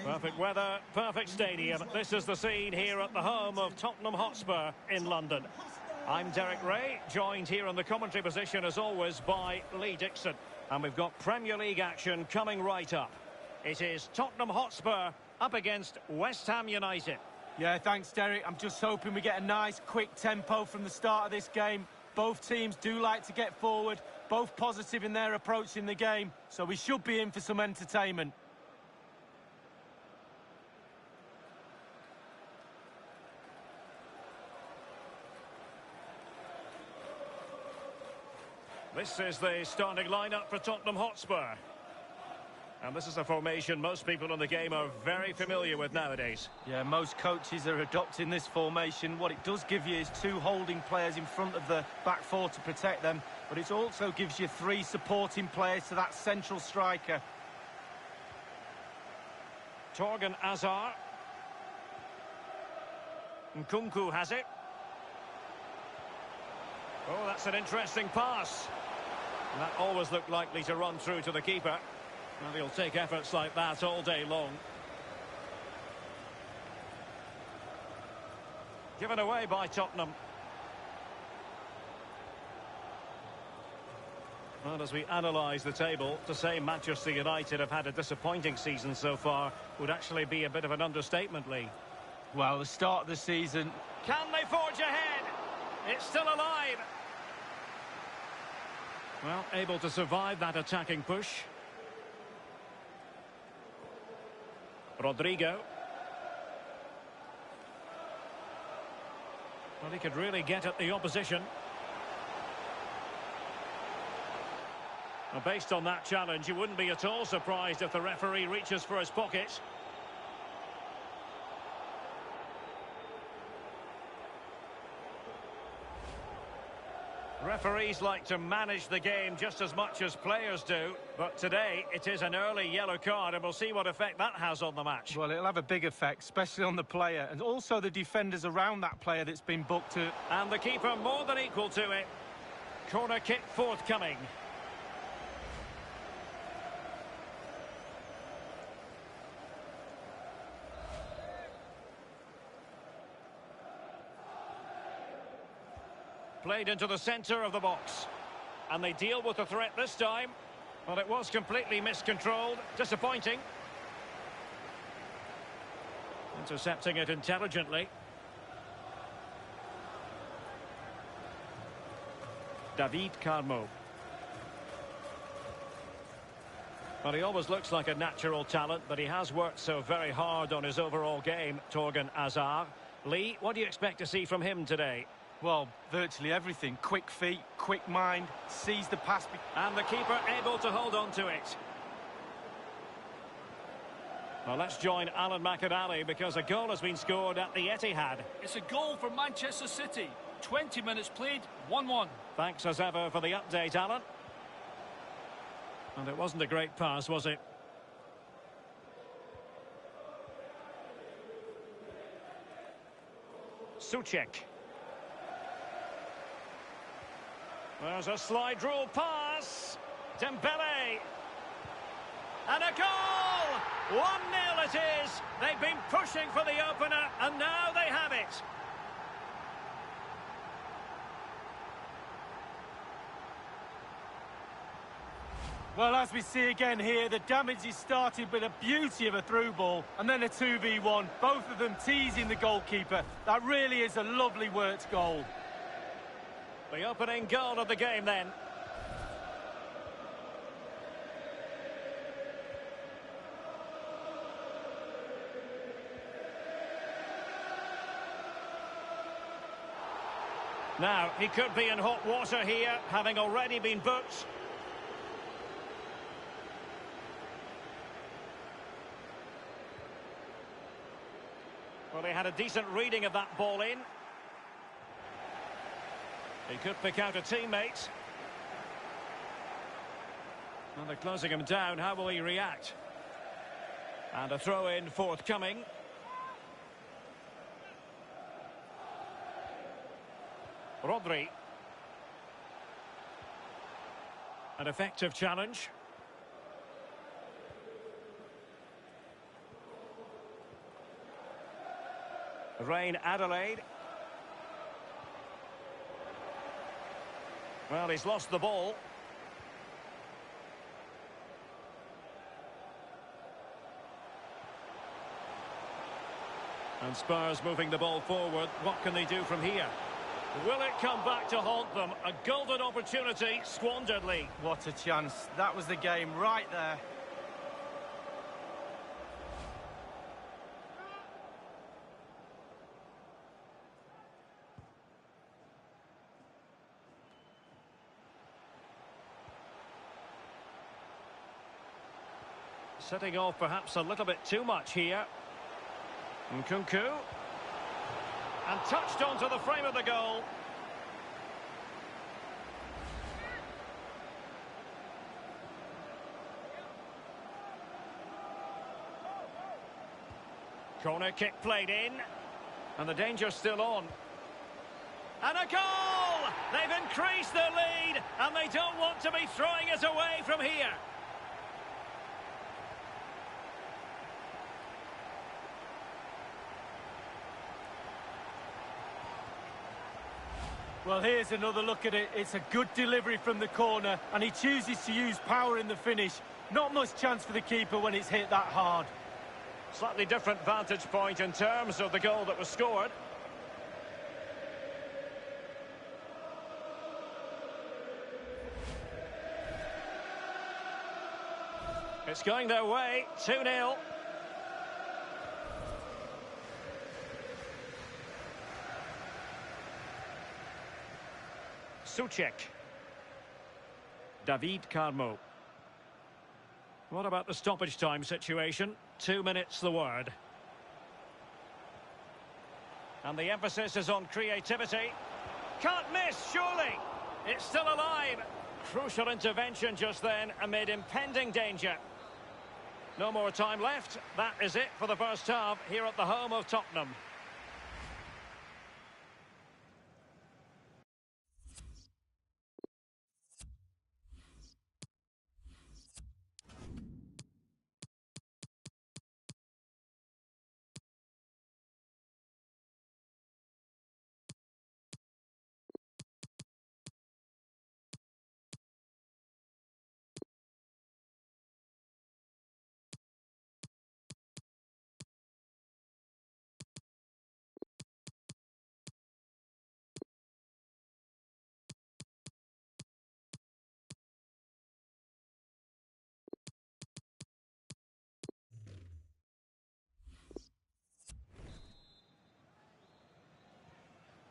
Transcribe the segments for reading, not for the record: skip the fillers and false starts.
Perfect weather, perfect stadium. This is the scene here at the home of Tottenham Hotspur in London. I'm Derek Ray, joined here in the commentary position as always by Lee Dixon. And we've got Premier League action coming right up. It is Tottenham Hotspur up against West Ham United. Yeah, thanks, Derek. I'm just hoping we get a nice, quick tempo from the start of this game. Both teams do like to get forward, both positive in their approach in the game, so we should be in for some entertainment. This is the starting lineup for Tottenham Hotspur. And this is a formation most people in the game are very familiar with nowadays. Yeah, most coaches are adopting this formation. What it does give you is two holding players in front of the back four to protect them, but it also gives you three supporting players to that central striker. Torgan Hazard. Nkunku has it. Oh, that's an interesting pass. And that always looked likely to run through to the keeper. And he'll take efforts like that all day long. Given away by Tottenham. Well, as we analyse the table, to say Manchester United have had a disappointing season so far would actually be a bit of an understatement, Lee. Well, the start of the season... Can they forge ahead? It's still alive. Well, able to survive that attacking push. Rodrigo. Well, he could really get at the opposition. Well, based on that challenge, you wouldn't be at all surprised if the referee reaches for his pocket. Referees like to manage the game just as much as players do, but today it is an early yellow card and we'll see what effect that has on the match. Well, it'll have a big effect, especially on the player and also the defenders around that player that's been booked to. And the keeper more than equal to it. Corner kick forthcoming. Played into the centre of the box. And they deal with the threat this time. Well, it was completely miscontrolled. Disappointing. Intercepting it intelligently. David Carmo. Well, he always looks like a natural talent, but he has worked so very hard on his overall game, Torgan Hazard. Lee, what do you expect to see from him today? Well, virtually everything. Quick feet, quick mind, sees the pass. And the keeper able to hold on to it. Well, let's join Alan McAnally because a goal has been scored at the Etihad. It's a goal for Manchester City. 20 minutes played, 1-1. Thanks as ever for the update, Alan. And it wasn't a great pass, was it? Souček. There's a slide rule pass. Dembele. And a goal! 1-0 it is. They've been pushing for the opener, and now they have it. Well, as we see again here, the damage is started with a beauty of a through ball and then a 2v1. Both of them teasing the goalkeeper. That really is a lovely worked goal. The opening goal of the game then. Now, he could be in hot water here, having already been booked. Well, he had a decent reading of that ball in. He could pick out a teammate. Well, they're closing him down. How will he react? And a throw-in forthcoming. Rodri. An effective challenge. Rain Adelaide. Well, he's lost the ball. And Spurs moving the ball forward. What can they do from here? Will it come back to haunt them? A golden opportunity squandered, Lee. What a chance. That was the game right there. Setting off perhaps a little bit too much here. Nkunku. And touched onto the frame of the goal. Corner kick played in. And the danger's still on. And a goal! They've increased their lead, and they don't want to be throwing it away from here. Well, here's another look at it. It's a good delivery from the corner, and he chooses to use power in the finish. Not much chance for the keeper when it's hit that hard. Slightly different vantage point in terms of the goal that was scored. It's going their way, 2-0. Souček. David Carmo. What about the stoppage time situation? 2 minutes the word. And the emphasis is on creativity. Can't miss, surely. It's still alive. Crucial intervention just then amid impending danger. No more time left. That is it for the first half here at the home of Tottenham.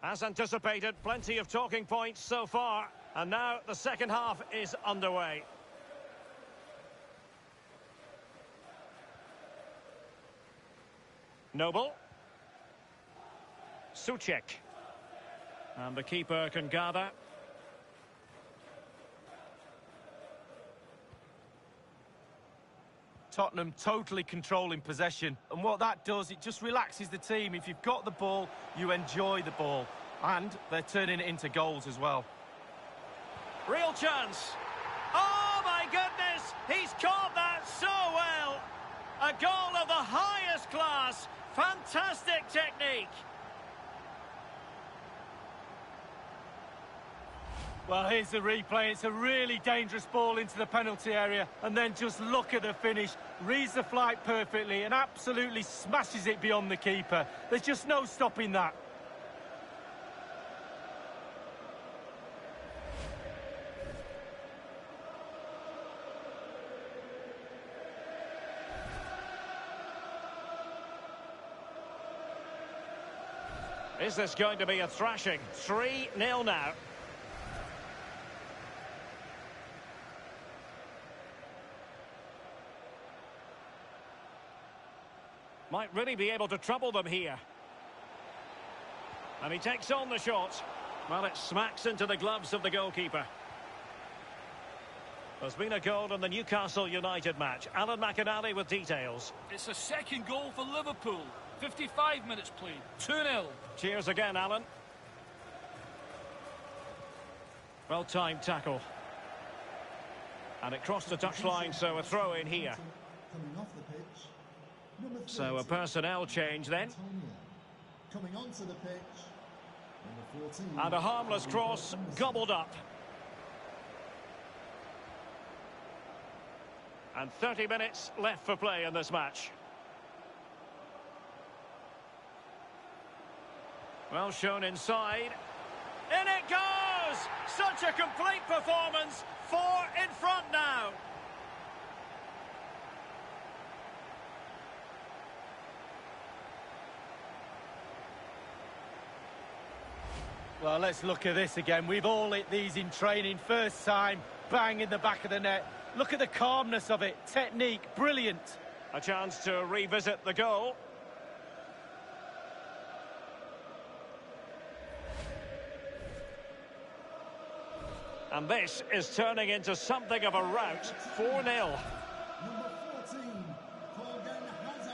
As anticipated, plenty of talking points so far. And now the second half is underway. Noble. Souček. And the keeper can gather. Tottenham totally controlling possession, and what that does, it just relaxes the team. If you've got the ball, you enjoy the ball, and they're turning it into goals as well. Real chance. Oh my goodness, he's caught that so well. A goal of the highest class. Fantastic technique. Well, here's the replay. It's a really dangerous ball into the penalty area. And then just look at the finish. Reads the flight perfectly and absolutely smashes it beyond the keeper. There's just no stopping that. Is this going to be a thrashing? 3-0 now. Might really be able to trouble them here. And he takes on the shot. Well, it smacks into the gloves of the goalkeeper. There's been a goal in the Newcastle United match. Alan McInally with details. It's a second goal for Liverpool. 55 minutes played. 2-0. Cheers again, Alan. Well-timed tackle. And it crossed the touchline, so a throw in here. Coming off the pitch, number So a 30, personnel change then. Coming onto the pitch, number 14. And a harmless cross gobbled up. And 30 minutes left for play in this match. Well shown inside. In it goes! Such a complete performance. 4 in front now. Well, let's look at this again. We've all hit these in training. First time, bang in the back of the net. Look at the calmness of it. Technique, brilliant. A chance to revisit the goal. And this is turning into something of a rout. 4-0. Number 14, Hazard.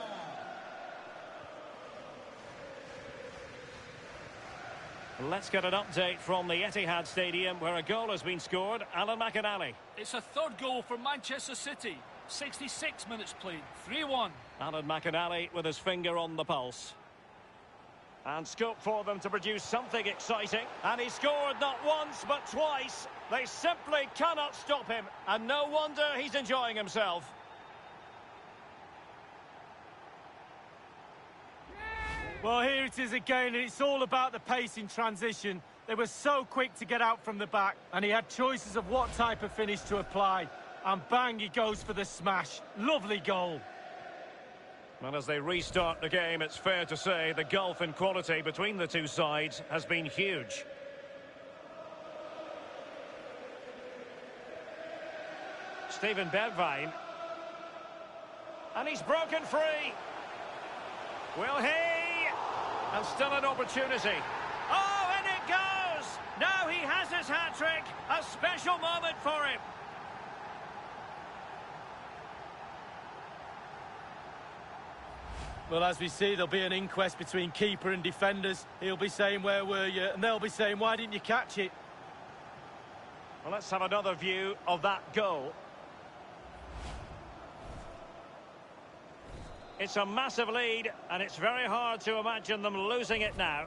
Let's get an update from the Etihad Stadium where a goal has been scored. Alan McInally. It's a third goal for Manchester City. 66 minutes played. 3-1. Alan McInally with his finger on the pulse. And scope for them to produce something exciting. And he scored not once but twice. They simply cannot stop him. And no wonder he's enjoying himself. Well, here it is again, and it's all about the pace in transition. They were so quick to get out from the back, and he had choices of what type of finish to apply. And bang, he goes for the smash. Lovely goal. Well, as they restart the game, it's fair to say the gulf in quality between the two sides has been huge. Steven Bergwijn. And he's broken free. Will he? And still an opportunity. Oh, and it goes! Now he has his hat-trick. A special moment for him. Well, as we see, there'll be an inquest between keeper and defenders. He'll be saying, where were you? And they'll be saying, why didn't you catch it? Well, let's have another view of that goal. It's a massive lead, and it's very hard to imagine them losing it now.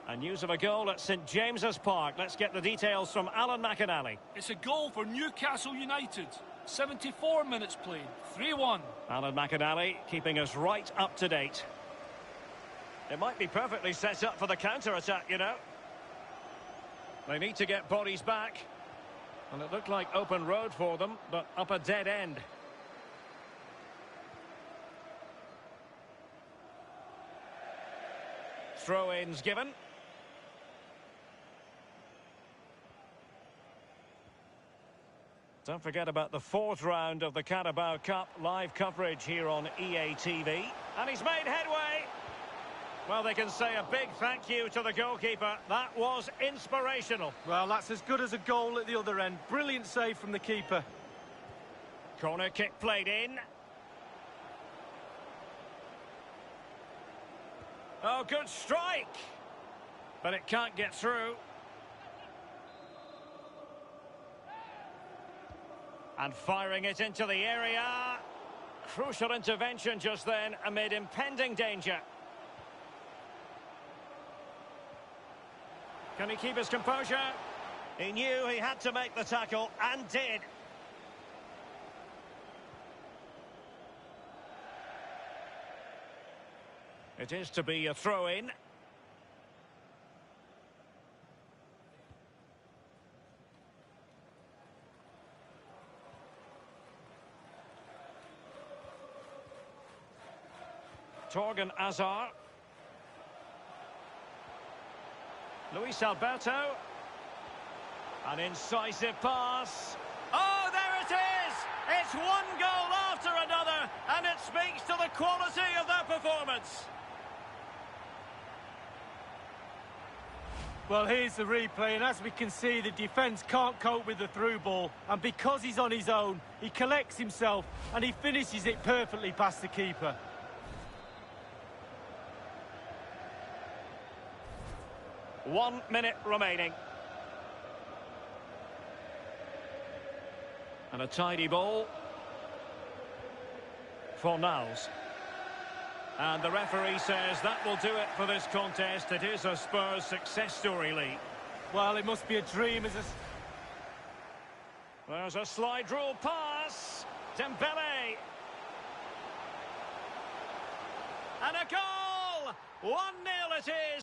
And news of a goal at St James's Park. Let's get the details from Alan McInally. It's a goal for Newcastle United. 74 minutes played. 3-1. Alan McInally keeping us right up to date. It might be perfectly set up for the counter-attack, you know. They need to get bodies back. And it looked like open road for them, but up a dead end. Throw-ins given. Don't forget about the 4th round of the Carabao Cup live coverage here on EA TV. And he's made headway. Well, they can say a big thank you to the goalkeeper. That was inspirational. Well, that's as good as a goal at the other end. Brilliant save from the keeper. Corner kick played in. Oh, good strike. But it can't get through. And firing it into the area. Crucial intervention just then amid impending danger. Can he keep his composure? He knew he had to make the tackle and did. It is to be a throw-in. Torgan Hazard. Luis Alberto. An incisive pass. Oh, there it is! It's one goal after another, and it speaks to the quality of their performance. Well, here's the replay, and as we can see, the defence can't cope with the through ball. And because he's on his own, he collects himself, and he finishes it perfectly past the keeper. One minute remaining. And a tidy ball for Niles. And the referee says that will do it for this contest. It is a Spurs success story, Lee. Well, it must be a dream as a... There's a slide rule pass. Dembele. And a goal! 1-0 it is.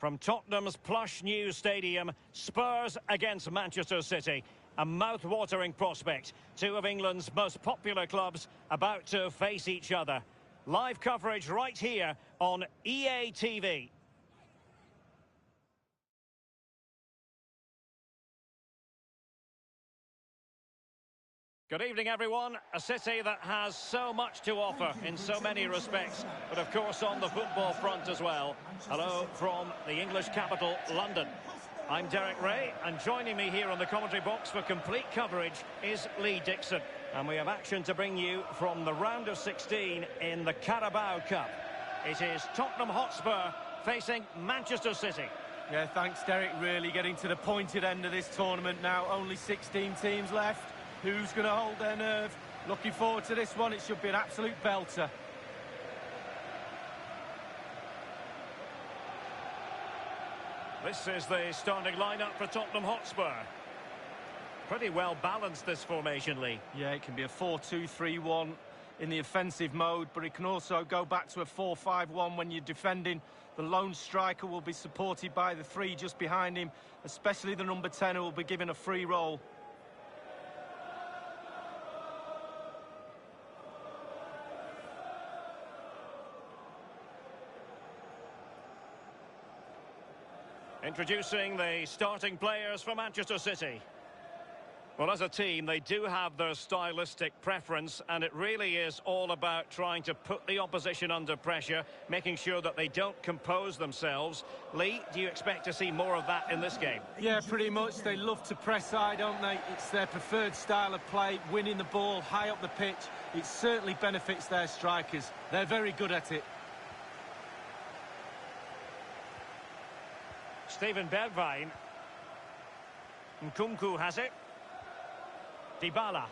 From Tottenham's plush new stadium, Spurs against Manchester City. A mouth-watering prospect. Two of England's most popular clubs about to face each other. Live coverage right here on EA TV. Good evening, everyone. A city that has so much to offer in so many respects, but of course on the football front as well. Hello from the English capital, London. I'm Derek Ray, and joining me here on the commentary box for complete coverage is Lee Dixon. And we have action to bring you from the round of 16 in the Carabao Cup. It is Tottenham Hotspur facing Manchester City. Yeah, thanks, Derek. Really getting to the pointed end of this tournament now. Only 16 teams left. Who's going to hold their nerve? Looking forward to this one. It should be an absolute belter. This is the starting lineup for Tottenham Hotspur. Pretty well balanced, this formation, Lee. Yeah, it can be a 4-2-3-1. in the offensive mode, but he can also go back to a 4-5-1 when you're defending. The lone striker will be supported by the three just behind him, especially the number 10 who will be given a free role. Introducing the starting players for Manchester City. Well, as a team, they do have their stylistic preference, and it really is all about trying to put the opposition under pressure, making sure that they don't compose themselves. Lee, do you expect to see more of that in this game? Yeah, pretty much. They love to press high, don't they? It's their preferred style of play, winning the ball high up the pitch. It certainly benefits their strikers. They're very good at it. Steven Bergwijn. Nkunku has it. Dybala.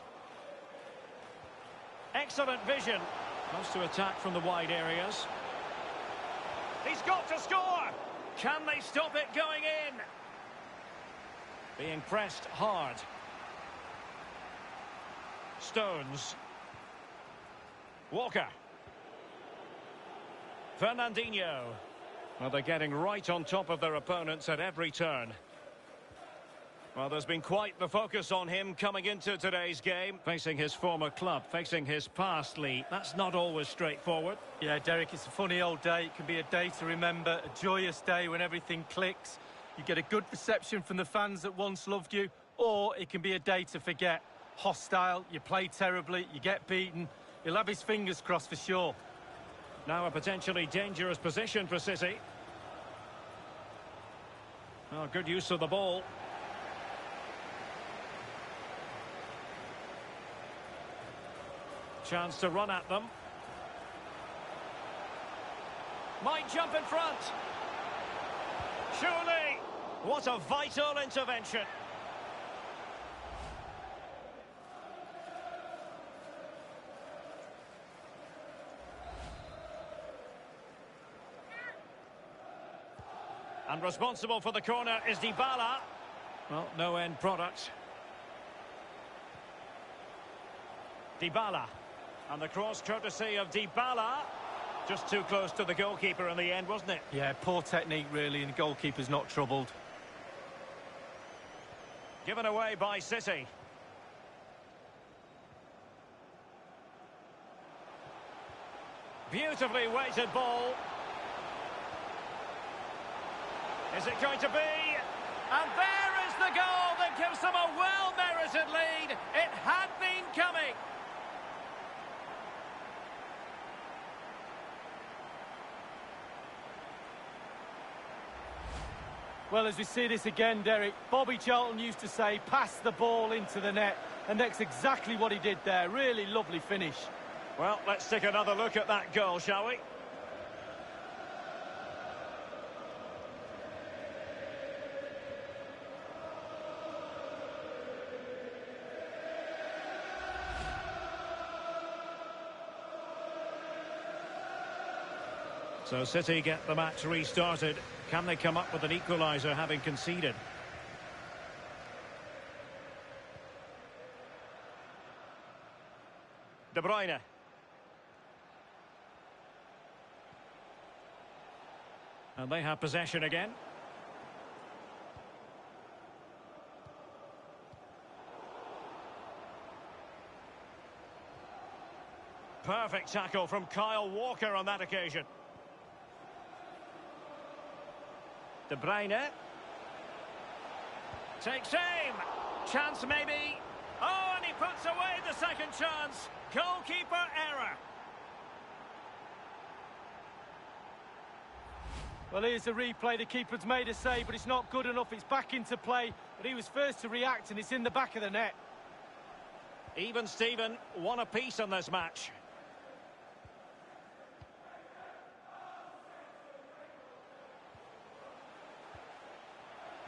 Excellent vision. Wants to attack from the wide areas. He's got to score! Can they stop it going in? Being pressed hard. Stones. Walker. Fernandinho. Well, they're getting right on top of their opponents at every turn. Well, there's been quite the focus on him coming into today's game. Facing his former club, facing his past, Lee. That's not always straightforward. Yeah, Derek, it's a funny old day. It can be a day to remember, a joyous day when everything clicks. You get a good reception from the fans that once loved you, or it can be a day to forget. Hostile, you play terribly, you get beaten. He'll have his fingers crossed for sure. Now a potentially dangerous position for City. Oh, good use of the ball. Chance to run at them. Might jump in front. Surely. What a vital intervention. And responsible for the corner is Dybala. Well, no end product. Dybala. And the cross courtesy of Dybala. Just too close to the goalkeeper in the end, wasn't it? Yeah, poor technique really, and the goalkeeper's not troubled. Given away by City. Beautifully weighted ball. Is it going to be? And there is the goal that gives them a well-merited lead. It had been coming. Well, as we see this again, Derek, Bobby Charlton used to say, pass the ball into the net. And that's exactly what he did there. Really lovely finish. Well, let's take another look at that goal, shall we? So City get the match restarted. Can they come up with an equaliser having conceded? De Bruyne. And they have possession again. Perfect tackle from Kyle Walker on that occasion. De Bruyne. Takes aim. Chance maybe. Oh, and he puts away the second chance. Goalkeeper error. Well, here's the replay. The keeper's made a save, but it's not good enough. It's back into play, but he was first to react, and it's in the back of the net. Even Steven, one apiece on this match.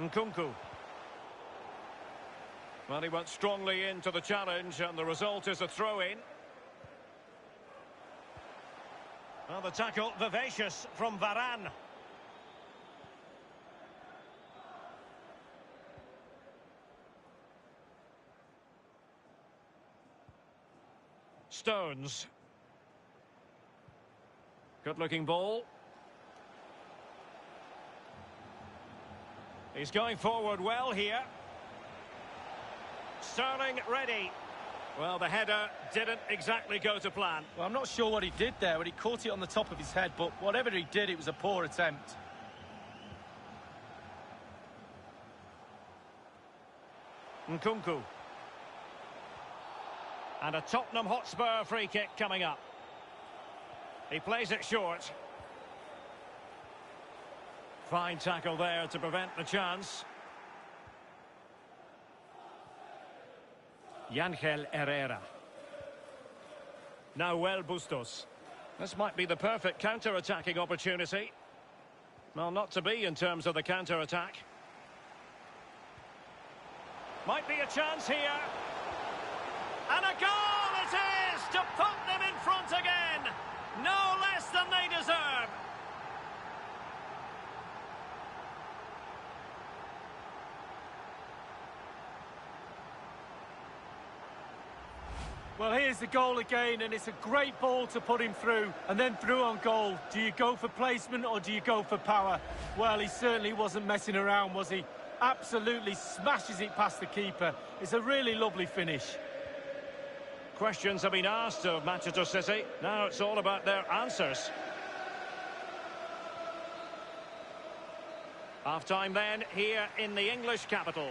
Nkunku. Well, he went strongly into the challenge, and the result is a throw-in. Well, the tackle, vivacious from Varane. Stones. Good-looking ball. He's going forward well here. Sterling ready. Well, the header didn't exactly go to plan. Well, I'm not sure what he did there when he caught it on the top of his head, but whatever he did, it was a poor attempt. Nkunku. And a Tottenham Hotspur free kick coming up. He plays it short. Fine tackle there to prevent the chance. Yangel Herrera. Now Bustos. This might be the perfect counter-attacking opportunity. Well, not to be in terms of the counter-attack. Might be a chance here. And a goal it is to put them in front again. No less than they deserve. Well, here's the goal again, and it's a great ball to put him through, and then through on goal. Do you go for placement or do you go for power? Well, he certainly wasn't messing around, was he? Absolutely smashes it past the keeper. It's a really lovely finish. Questions have been asked of Manchester City. Now it's all about their answers. Half-time then, here in the English capital.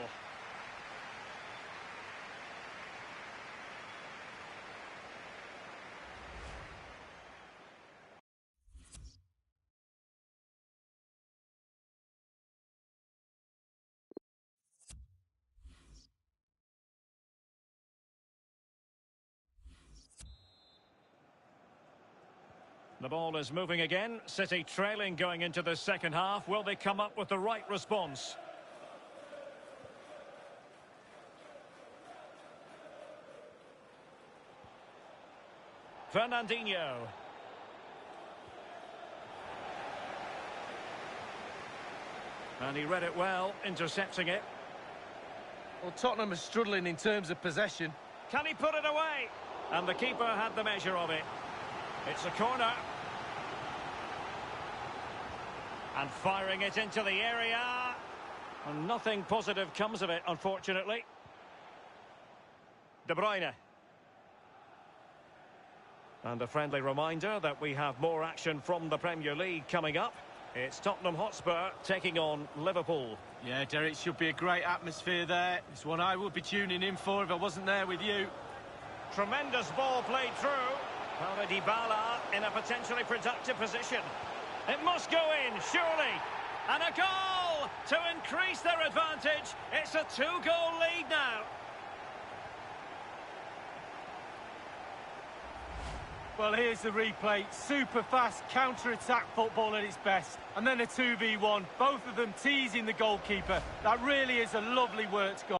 The ball is moving again. City trailing going into the second half. Will they come up with the right response? Fernandinho. And he read it well, intercepting it. Well, Tottenham is struggling in terms of possession. Can he put it away? And the keeper had the measure of it. It's a corner. And firing it into the area. And nothing positive comes of it, unfortunately. De Bruyne. And a friendly reminder that we have more action from the Premier League coming up. It's Tottenham Hotspur taking on Liverpool. Yeah, Derek, should be a great atmosphere there. It's one I would be tuning in for if I wasn't there with you. Tremendous ball played through. Paulo Dybala in a potentially productive position. It must go in, surely. And a goal to increase their advantage. It's a two-goal lead now. Well, here's the replay. Super fast counter-attack football at its best. And then a 2v1, both of them teasing the goalkeeper. That really is a lovely work goal.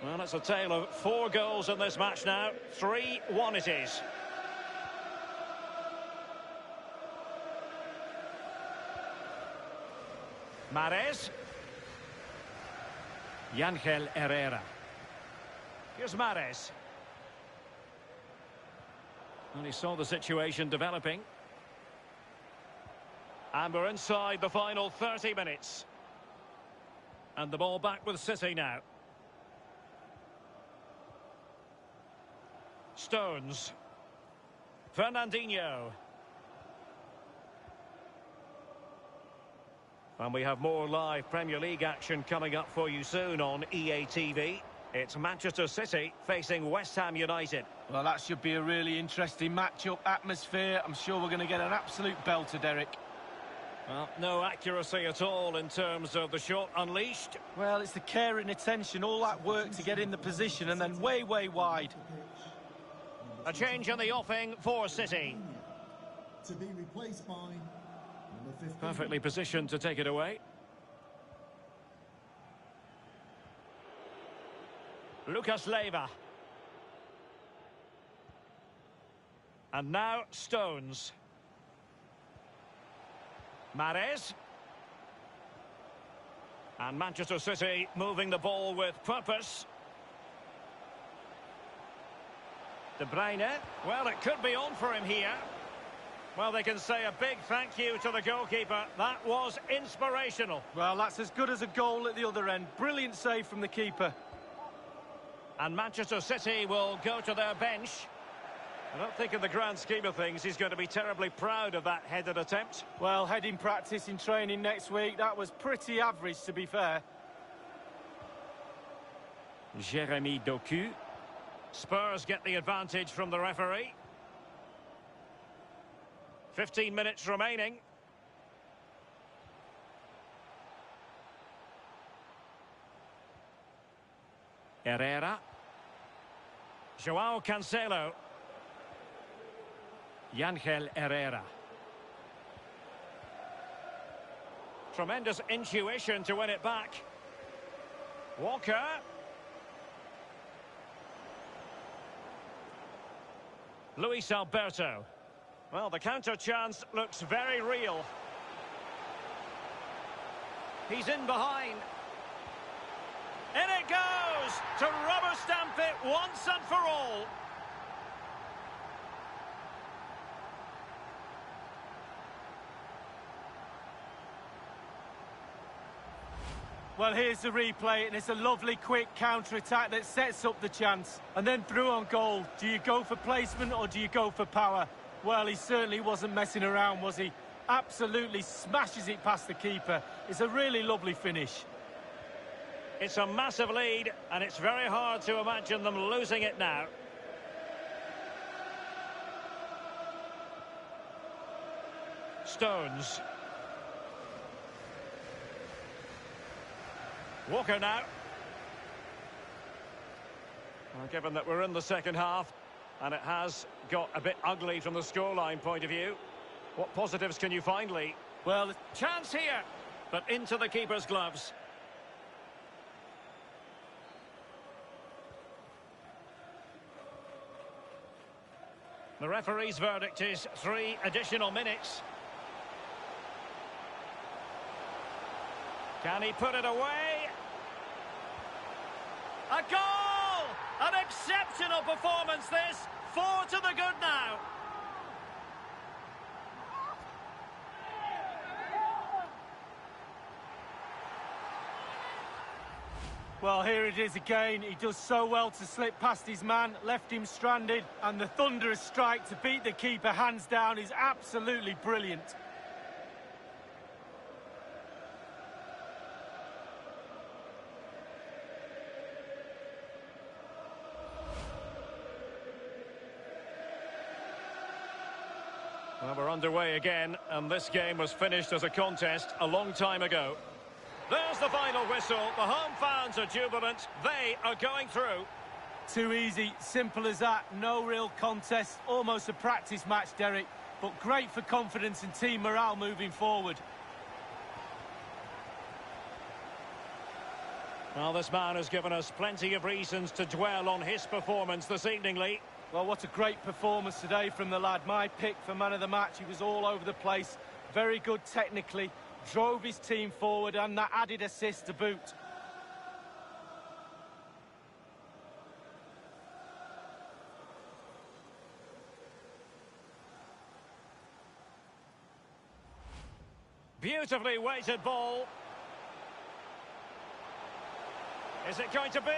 Well, it's a tale of 4 goals in this match now. 3-1 it is. Mahrez. Yangel Herrera. Here's Mahrez. And he saw the situation developing. And we're inside the final 30 minutes. And the ball back with City now. Stones. Fernandinho. And we have more live Premier League action coming up for you soon on EA TV. It's Manchester City facing West Ham United. Well, that should be a really interesting matchup. Atmosphere, I'm sure we're going to get an absolute belter, Derek. Well, no accuracy at all in terms of the shot unleashed. Well, it's the care and attention, all that work to get in the position and then way, way wide. Number A change in the offing for City. To be replaced by number 15. Perfectly positioned to take it away. Lucas Leiva. And now Stones. Mahrez. And Manchester City moving the ball with purpose. De Bruyne. Well, it could be on for him here. Well, they can say a big thank you to the goalkeeper. That was inspirational. Well, that's as good as a goal at the other end. Brilliant save from the keeper. And Manchester City will go to their bench. I don't think in the grand scheme of things he's going to be terribly proud of that headed attempt. Well, heading practice in training next week, that was pretty average, to be fair. Jeremy Doku. Spurs get the advantage from the referee. 15 minutes remaining. Herrera. João Cancelo. Yangel Herrera. Tremendous intuition to win it back. Walker. Luis Alberto. Well, the counter chance looks very real. He's in behind. In it goes to rubber stamp it once and for all. Well, here's the replay, and it's a lovely quick counter-attack that sets up the chance. And then through on goal. Do you go for placement or do you go for power? Well, he certainly wasn't messing around, was he? Absolutely smashes it past the keeper. It's a really lovely finish. It's a massive lead, and it's very hard to imagine them losing it now. Stones. Walker now. Well, given that we're in the second half, and it has got a bit ugly from the scoreline point of view, what positives can you find, Lee? Well, Chance here, but into the keeper's gloves. The referee's verdict is 3 additional minutes. Can he put it away? A goal! An exceptional performance this. 4 to the good now. well, here it is again. He does so well to slip past his man, left him stranded, and the thunderous strike to beat the keeper hands down is absolutely brilliant. Well, we're underway again, and this game was finished as a contest a long time ago. There's the final whistle. The home fans are jubilant. They are going through. Too easy, simple as that. No real contest, almost a practice match, Derek. But great for confidence and team morale moving forward. Well, this man has given us plenty of reasons to dwell on his performance this evening, Lee. Well, what a great performance today from the lad. My pick for man of the match. He was all over the place. Very good technically. Drove his team forward and that added assist to boot. Beautifully weighted ball. Is it going to be?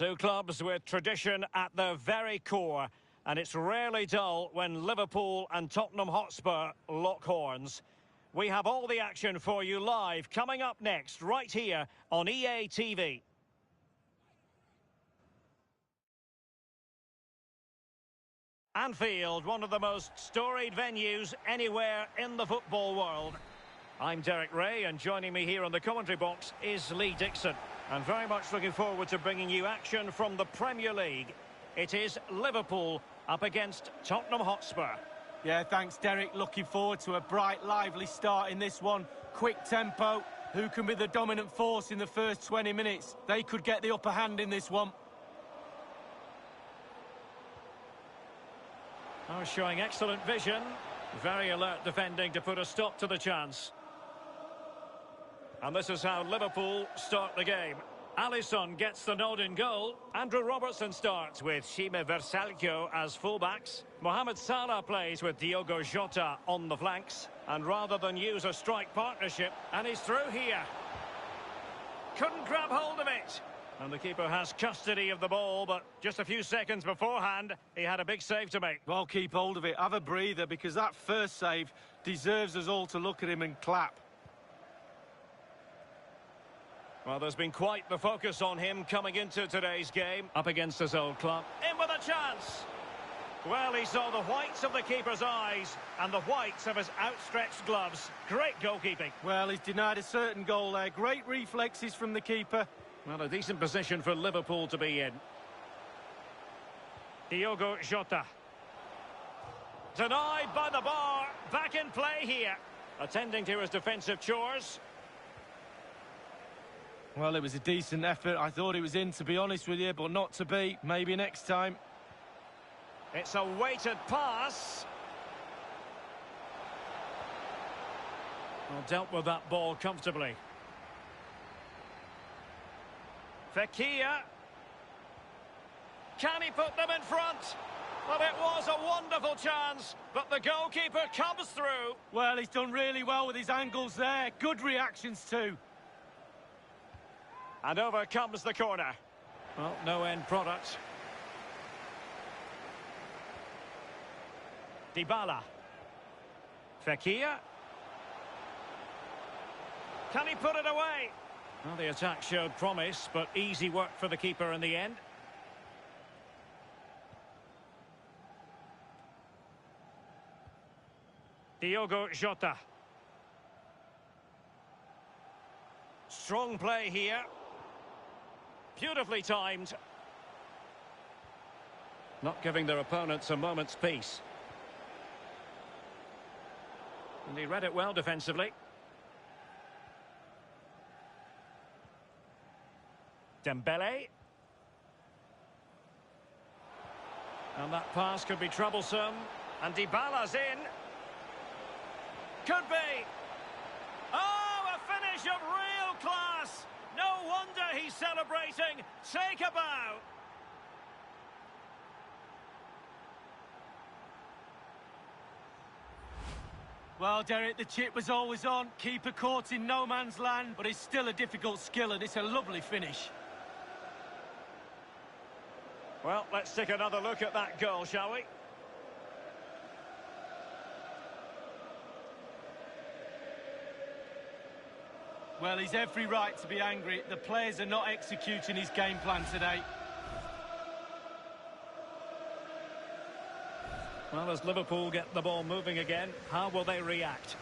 Two clubs with tradition at their very core, and it's rarely dull when Liverpool and Tottenham Hotspur lock horns. We have all the action for you live coming up next, right here on EA TV. Anfield, one of the most storied venues anywhere in the football world. I'm Derek Ray, and joining me here on the commentary box is Lee Dixon. And very much looking forward to bringing you action from the Premier League. It is Liverpool up against Tottenham Hotspur. Yeah, thanks, Derek. Looking forward to a bright, lively start in this one. Quick tempo. Who can be the dominant force in the first 20 minutes? They could get the upper hand in this one. Oh, showing excellent vision. Very alert defending to put a stop to the chance. And this is how Liverpool start the game. Alisson gets the nod in goal. Andrew Robertson starts with Shime Versalcio as fullbacks. Mohamed Salah plays with Diogo Jota on the flanks. And rather than use a strike partnership, and he's through here. Couldn't grab hold of it. And the keeper has custody of the ball, but just a few seconds beforehand, he had a big save to make. Well, keep hold of it. Have a breather, because that first save deserves us all to look at him and clap. Well, there's been quite the focus on him coming into today's game, up against his old club. In with a chance! Well, he saw the whites of the keeper's eyes and the whites of his outstretched gloves. Great goalkeeping. Well, he's denied a certain goal there. Great reflexes from the keeper. Well, a decent position for Liverpool to be in. Diogo Jota. Denied by the bar. Back in play here. Attending to his defensive chores. Well, it was a decent effort. I thought it was in, to be honest with you, but not to be. Maybe next time. It's a weighted pass. Well, dealt with that ball comfortably. Fekir. Can he put them in front? Well, it was a wonderful chance, but the goalkeeper comes through. Well, he's done really well with his angles there. Good reactions too. And over comes the corner. Well, no end product. Dybala. Fekir. Can he put it away? Well, the attack showed promise, but easy work for the keeper in the end. Diogo Jota. Strong play here. Beautifully timed. Not giving their opponents a moment's peace. And he read it well defensively. Dembele. And that pass could be troublesome. And Dybala's in. Could be. Oh, a finish of real class. No wonder he's celebrating. Take a bow. Well, Derek, the chip was always on. Keeper caught in no man's land, but it's still a difficult skill, and it's a lovely finish. Well, let's take another look at that goal, shall we? Well, he's every right to be angry. The players are not executing his game plan today. Well, as Liverpool get the ball moving again, how will they react?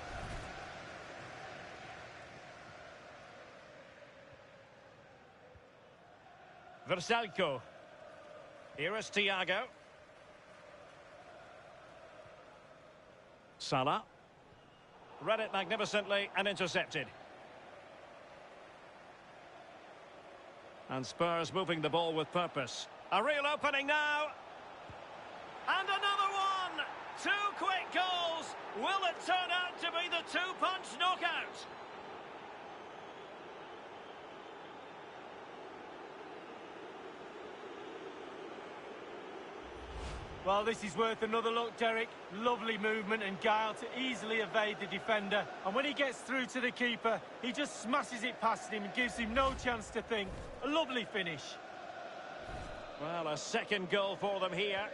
Versalco. Here is Thiago. Salah. Read it magnificently and intercepted. And Spurs moving the ball with purpose. A real opening now. And another one! Two quick goals! Will it turn out to be the two-punch knockout? Well, this is worth another look, Derek. Lovely movement and guile to easily evade the defender. And when he gets through to the keeper, he just smashes it past him and gives him no chance to think. A lovely finish. Well, a second goal for them here.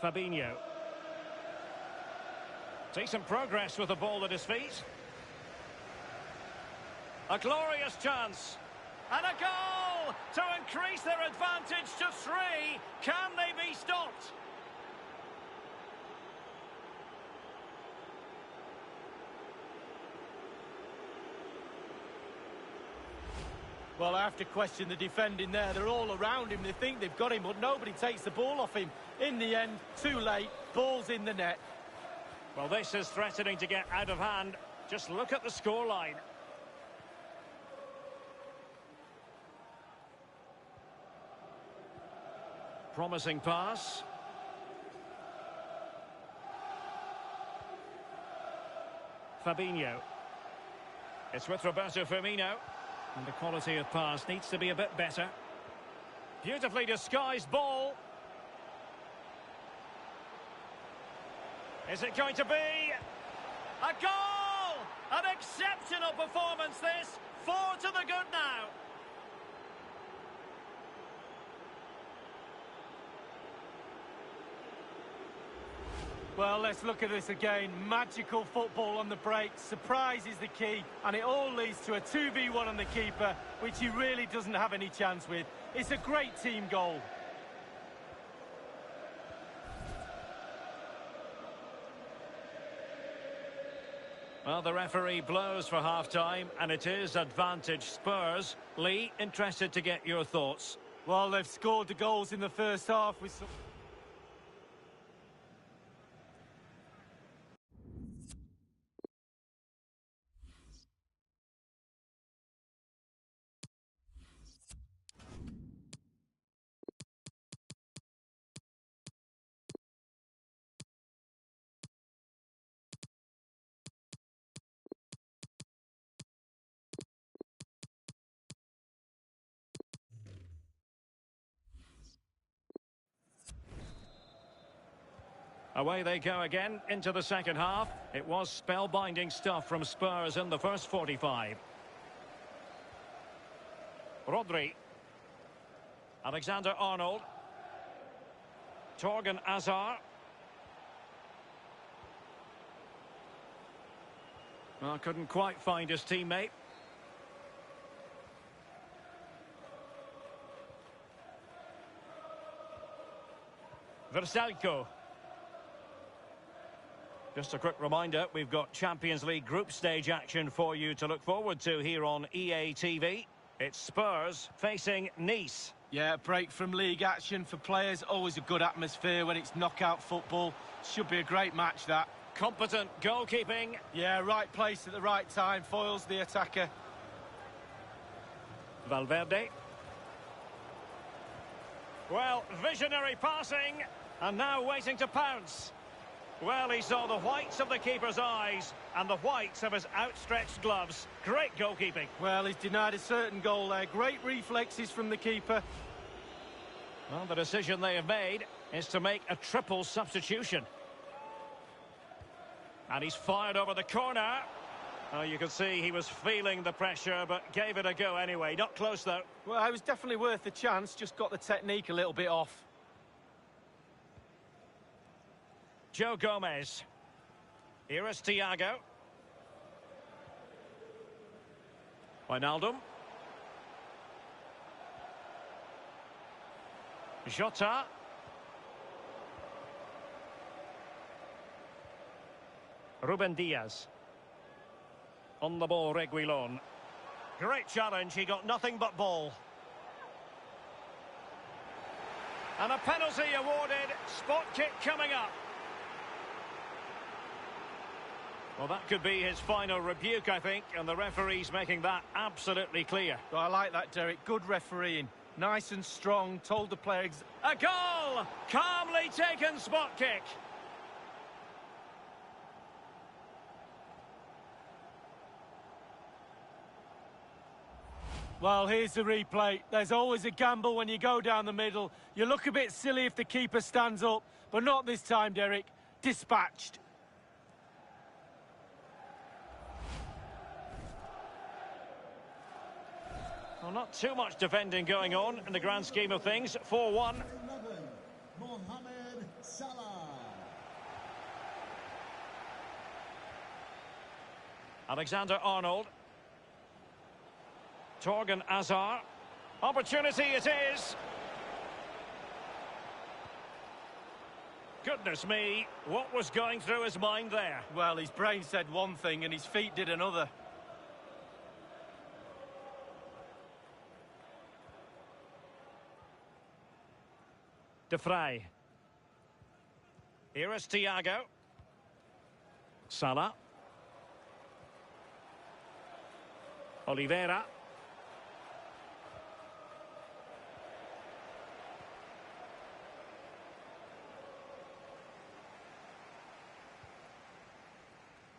Fabinho. Decent progress with the ball at his feet. A glorious chance. And a goal to increase their advantage to 3. Can they be stopped? Well, I have to question the defending there. They're all around him. They think they've got him, but nobody takes the ball off him. In the end, too late. Ball's in the net. Well, this is threatening to get out of hand. Just look at the scoreline. Promising pass. Fabinho. It's with Roberto Firmino. And the quality of pass needs to be a bit better. Beautifully disguised ball. Is it going to be a goal? An exceptional performance this. 4 to the good now. Well, let's look at this again. Magical football on the break. Surprise is the key, and it all leads to a 2v1 on the keeper, which he really doesn't have any chance with. It's a great team goal. Well, the referee blows for half-time, and it is advantage Spurs. Lee, interested to get your thoughts. Well, they've scored the goals in the first half with some... Away they go again into the second half. It was spellbinding stuff from Spurs in the first 45. Rodri. Alexander-Arnold. Torgan Hazard. Well, couldn't quite find his teammate. Versalco. Just a quick reminder, we've got Champions League group stage action for you to look forward to here on EA TV. It's Spurs facing Nice. Yeah, break from league action for players. Always a good atmosphere when it's knockout football. Should be a great match, that. Competent goalkeeping. Yeah, right place at the right time. Foils the attacker. Valverde. Well, visionary passing. And now waiting to pounce. Well, he saw the whites of the keeper's eyes and the whites of his outstretched gloves. Great goalkeeping. Well, he's denied a certain goal there. Great reflexes from the keeper. Well, the decision they have made is to make a triple substitution. And he's fired over the corner. Oh, you can see he was feeling the pressure, but gave it a go anyway. Not close, though. Well, it was definitely worth the chance. Just got the technique a little bit off. Joe Gomez. Here is Thiago. Wijnaldum. Jota. Ruben Diaz. On the ball, Reguilon. Great challenge, he got nothing but ball. And a penalty awarded, spot kick coming up. Well, that could be his final rebuke, I think, and the referee's making that absolutely clear. Well, I like that, Derek. Good refereeing. Nice and strong, told the player... A goal! Calmly taken spot kick. Well, here's the replay. There's always a gamble when you go down the middle. You look a bit silly if the keeper stands up, but not this time, Derek. Dispatched. Well, not too much defending going on in the grand scheme of things. 4-1. 11, Mohamed Salah. Alexander-Arnold. Torgan Hazard. Opportunity it is. Goodness me, what was going through his mind there? Well, his brain said one thing and his feet did another. De Vrij. Here is Thiago. Salah. Oliveira.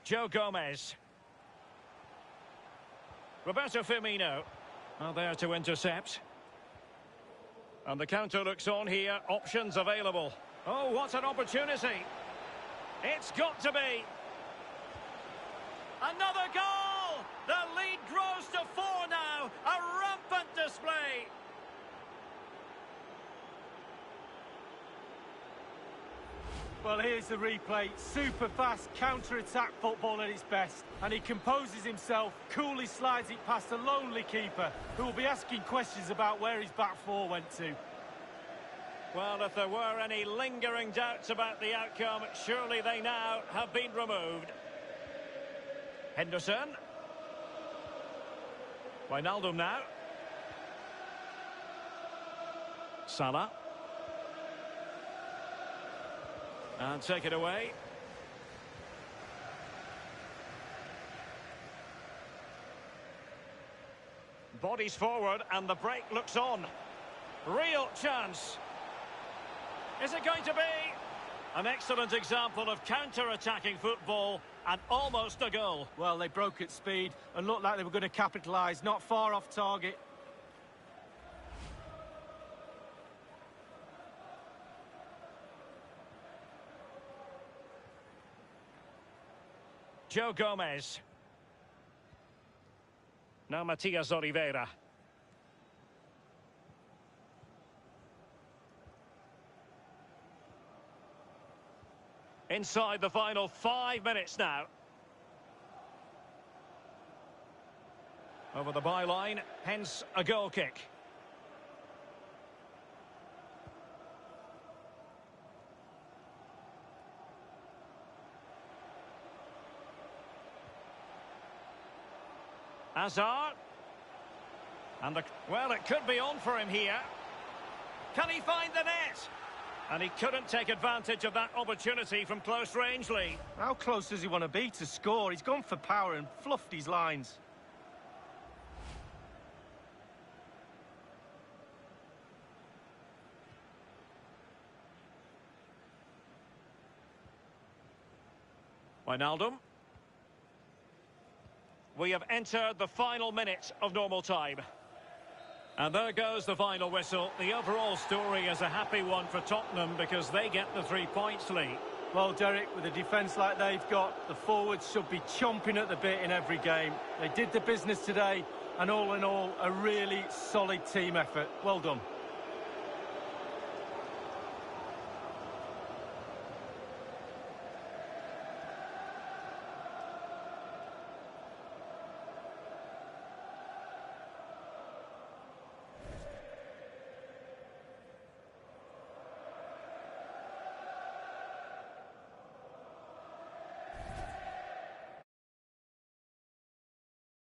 Joe Gomez. Roberto Firmino. Well, there to intercept. And the counter looks on here. Options available. Oh, what an opportunity. It's got to be. Another goal! The lead grows to 4 now. A rampant display. Well, here's the replay. Super fast counter-attack football at its best. And he composes himself, coolly slides it past a lonely keeper, who will be asking questions about where his back four went to. Well, if there were any lingering doubts about the outcome, surely they now have been removed. Henderson. Wijnaldum now. Salah. And take it away. Bodies forward and the break looks on. Real chance. Is it going to be? An excellent example of counter-attacking football and almost a goal. Well, they broke at speed and looked like they were going to capitalise. Not far off target. Joe Gomez. Now Matias Oliveira. Inside the final 5 minutes now. Over the byline, hence a goal kick. Hazard. And well, it could be on for him here. Can he find the net? And he couldn't take advantage of that opportunity from close range, Lee. How close does he want to be to score? He's gone for power and fluffed his lines. Wijnaldum. We have entered the final minute of normal time. And there goes the final whistle. The overall story is a happy one for Tottenham because they get the 3 points, Lee. Well, Derek, with a defence like they've got, the forwards should be chomping at the bit in every game. They did the business today, and all in all, a really solid team effort. Well done.